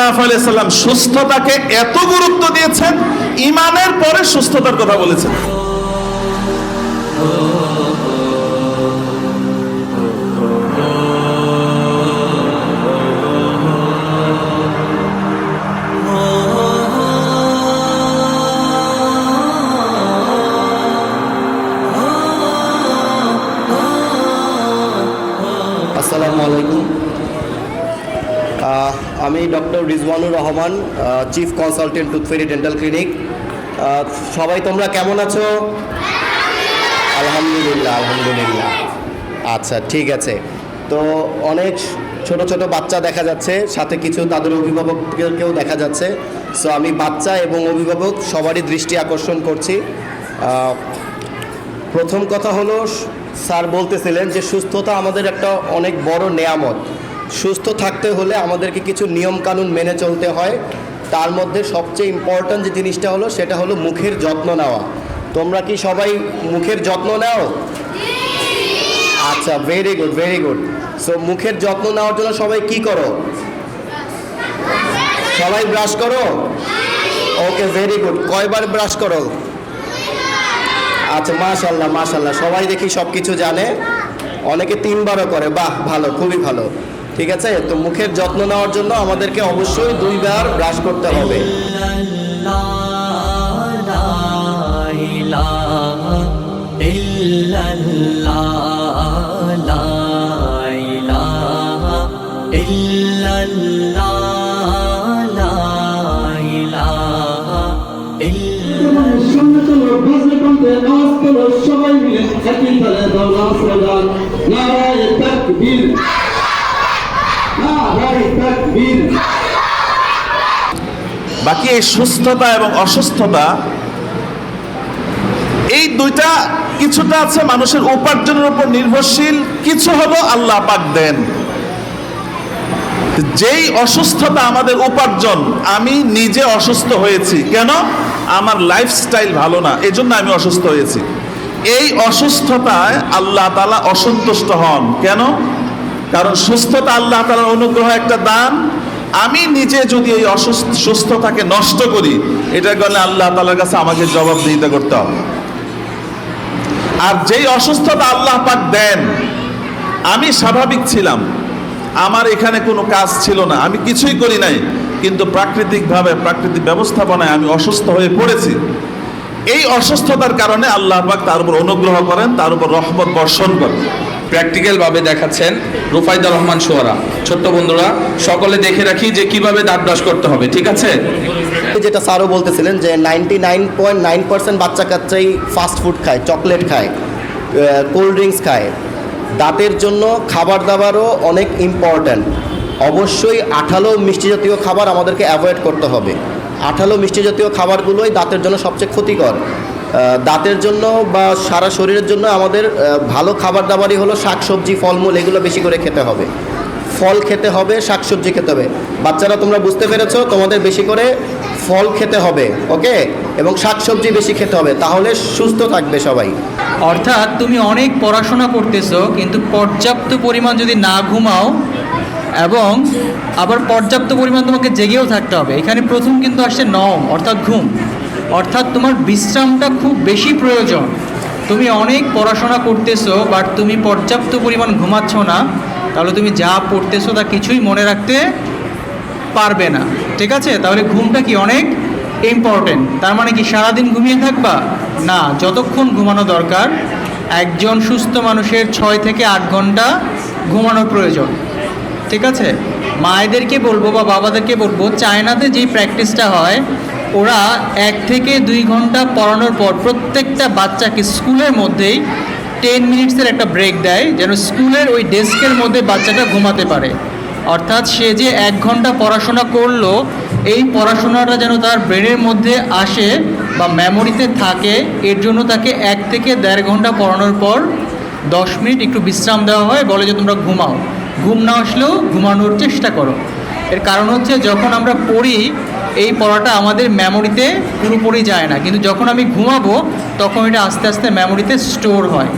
সাল্লাল্লাহু আলাইহি সাল্লাম সুস্থতাকে এত গুরুত্ব দিয়েছেন, ঈমানের পরে সুস্থতার কথা বলেছেন। আসসালামু আলাইকুম। আমি doctor Rizwanur Rahman, chief consultant Tooth Fairy dental clinic. সবাই তোমরা কেমন আছো? আলহামদুলিল্লাহ, আলহামদুলিল্লাহ। আচ্ছা, ঠিক আছে। তো অনেক ছোট ছোট বাচ্চা দেখা যাচ্ছে, সাথে কিছু তাদের অভিভাবককেও দেখা যাচ্ছে। সো আমি বাচ্চা এবং অভিভাবক সবারই দৃষ্টি আকর্ষণ করছি। প্রথম কথা হলো, স্যার বলতেছিলেন যে সুস্থতা আমাদের একটা অনেক বড় নেয়ামত। সুস্থ থাকতে হলে আমাদেরকে কিছু নিয়মকানুন মেনে চলতে হয়। তার মধ্যে সবচেয়ে ইম্পর্ট্যান্ট যে জিনিসটা হলো সেটা হলো মুখের যত্ন নেওয়া। তোমরা কি সবাই মুখের যত্ন নাও? আচ্ছা, very good, very good. So মুখের যত্ন নেওয়ার জন্য সবাই কি করো? সবাই ব্রাশ করো? ওকে, ভেরি গুড। কয়বার ব্রাশ করো? আচ্ছা, মাশাল্লাহ, মাশাল্লাহ। সবাই দেখি সব কিছু জানে, অনেকে 3বারও করে। বাহ, ভালো, খুবই ভালো। ঠিক আছে, তো মুখের যত্ন নেওয়ার জন্য আমাদেরকে অবশ্যই 2বার ব্রাশ করতে হবে। সবাই মিলে একই তালে দাও স্লোগান, নারায়ে তাকবীর, নারায়ে তাকবীর। বাকি এই সুস্থতা এবং অসুস্থতা, এই দুইটা কিছুটা আছে মানুষের উপার্জনের উপর নির্ভরশীল, কিছু হলো আল্লাহ পাক দেন। যেই অসুস্থতা আমাদের উপার্জন, আমি নিজে অসুস্থ হয়েছি কেন? আমার লাইফস্টাইল ভালো না, এজন্য আমি অসুস্থ হয়েছি। এই অসুস্থতায় আল্লাহ তাআলা অসন্তুষ্ট হন কেন? কারণ সুস্থতা আল্লাহ তাআলার অনুগ্রহ একটা দান। আমি নিজে যদি এই সুস্থতাকে নষ্ট করি, এটা করলে আল্লাহ তাআলার কাছে আমাকে জবাবদিহিতা করতে হবে। আর যেই অসুস্থতা আল্লাহ পাক দেন, আমি স্বাভাবিক ছিলাম, আমার এখানে কোনো কাজ ছিল না, আমি কিছুই করি নাই, কিন্তু প্রাকৃতিকভাবে, প্রাকৃতিক ব্যবস্থাপনায় আমি অসুস্থ হয়ে পড়েছি। এই অসুস্থতার কারণে আল্লাহ পাক তার উপর অনুগ্রহ করেন, তার উপর রহমত বর্ষণ করেন। প্র্যাকটিক্যালভাবে দেখাচ্ছেন রুফাইদুর রহমান সোয়ারা। ছোট্ট বন্ধুরা, সকলে দেখে রাখি যে কিভাবে দাঁত ব্রাশ করতে হবে, ঠিক আছে? যেটা স্যারও বলতেছিলেন যে 99.9% বাচ্চা কাচ্চাই ফাস্ট ফুড খায়, চকলেট খায়, কোল্ড ড্রিঙ্কস খায়। দাঁতের জন্য খাবার দাবারও অনেক ইম্পর্ট্যান্ট। অবশ্যই আঠালো মিষ্টি জাতীয় খাবার আমাদেরকে অ্যাভয়েড করতে হবে। আঠালো মিষ্টি জাতীয় খাবারগুলোই দাঁতের জন্য সবচেয়ে ক্ষতিকর। দাঁতের জন্য বা সারা শরীরের জন্য আমাদের ভালো খাবার দাবারই হলো শাকসবজি, ফলমূল, এগুলো বেশি করে খেতে হবে। ফল খেতে হবে, শাকসবজি খেতে হবে। বাচ্চারা, তোমরা বুঝতে পেরেছো, তোমাদের বেশি করে ফল খেতে হবে, ওকে, এবং শাকসবজি বেশি খেতে হবে, তাহলে সুস্থ থাকবে সবাই। অর্থাৎ তুমি অনেক পড়াশোনা করতেছো, কিন্তু পর্যাপ্ত পরিমাণ যদি না ঘুমাও এবং আবার পর্যাপ্ত পরিমাণ তোমাকে জেগেও থাকতে হবে। এখানে প্রথম কিন্তু আসছে নওম, অর্থাৎ ঘুম। অর্থাৎ তোমার বিশ্রামটা খুব বেশি প্রয়োজন। তুমি অনেক পড়াশোনা করতেছো, বাট তুমি পর্যাপ্ত পরিমাণ ঘুমাচ্ছ না, তাহলে তুমি যা পড়তেছো তা কিছুই মনে রাখতে পারবে না, ঠিক আছে? তাহলে ঘুমটা কি অনেক ইম্পর্টেন্ট। তার মানে কি সারাদিন ঘুমিয়ে থাকবা? না, যতক্ষণ ঘুমানো দরকার। একজন সুস্থ মানুষের 6 থেকে 8 ঘন্টা ঘুমানোর প্রয়োজন, ঠিক আছে? মায়েদেরকে বলবো বা বাবাদেরকে বলবো, চায়নাতে যেই প্র্যাকটিসটা হয়, ওরা 1 থেকে 2 ঘন্টা পড়ানোর পর প্রত্যেকটা বাচ্চাকে স্কুলের মধ্যেই 10 মিনিটসের একটা ব্রেক দেয়, যেন স্কুলের ওই ডেস্কের মধ্যে বাচ্চাটা ঘুমাতে পারে। অর্থাৎ সে যে 1 ঘন্টা পড়াশোনা করলো, এই পড়াশোনাটা যেন তার ব্রেনের মধ্যে আসে বা মেমোরিতে থাকে, এর জন্য তাকে 1 থেকে 1.5 ঘন্টা পড়ানোর পর 10 মিনিট একটু বিশ্রাম দেওয়া হয়, বলে যে তোমরা ঘুমাও। ঘুম না আসলেও ঘুমানোর চেষ্টা করো। এর কারণ হচ্ছে, যখন আমরা পড়ি, এই পড়াটা আমাদের মেমোরিতে পুরোপুরি যায় না, কিন্তু যখন আমি ঘুমাবো তখন এটা আস্তে আস্তে মেমোরিতে স্টোর হয়।